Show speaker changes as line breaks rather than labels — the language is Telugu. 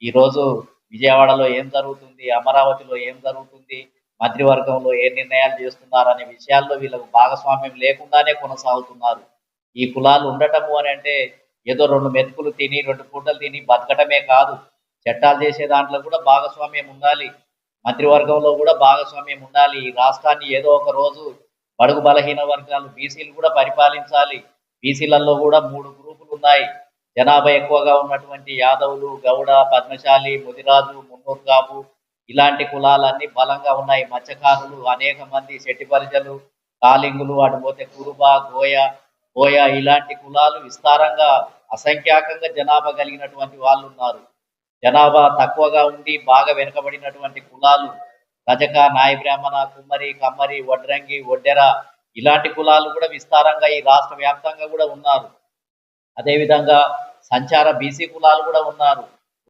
ఈరోజు విజయవాడలో ఏం జరుగుతుంది, అమరావతిలో ఏం జరుగుతుంది, మంత్రివర్గంలో ఏ నిర్ణయాలు చేస్తున్నారనే విషయాల్లో వీళ్ళకు భాగస్వామ్యం లేకుండానే కొనసాగుతున్నారు. ఈ కులాలు ఉండటము అనంటే ఏదో 2 మెతుకులు తిని, 2 పూటలు తిని బతకటమే కాదు. చట్టాలు చేసే దాంట్లో కూడా భాగస్వామ్యం ఉండాలి. మంత్రివర్గంలో కూడా భాగస్వామ్యం ఉండాలి. ఈ రాష్ట్రాన్ని ఏదో ఒక రోజు బడుగు బలహీన వర్గాలు బీసీలు కూడా పరిపాలించాలి. బీసీలలో కూడా 3 గ్రూపులున్నాయి. జనాభా ఎక్కువగా ఉన్నటువంటి యాదవులు, గౌడ, పద్మశాలి, ముదిరాజు, మున్నూరు కాపు ఇలాంటి కులాలన్నీ బలంగా ఉన్నాయి. మత్స్యకారులు అనేక మంది, శెట్టి పరిజలు, కాలింగులు, అటు పోతే కురుబ, బోయ ఇలాంటి కులాలు విస్తారంగా అసంఖ్యాకంగా జనాభా కలిగినటువంటి వాళ్ళు ఉన్నారు. జనాభా తక్కువగా ఉండి బాగా వెనుకబడినటువంటి కులాలు రజక, నాయ బ్రాహ్మణ, కుమ్మరి, కమ్మరి, వడ్రంగి, ఒడ్డెర ఇలాంటి కులాలు కూడా విస్తారంగా ఈ రాష్ట్ర వ్యాప్తంగా కూడా ఉన్నారు. అదేవిధంగా సంచార బీసీ కులాలు కూడా ఉన్నారు.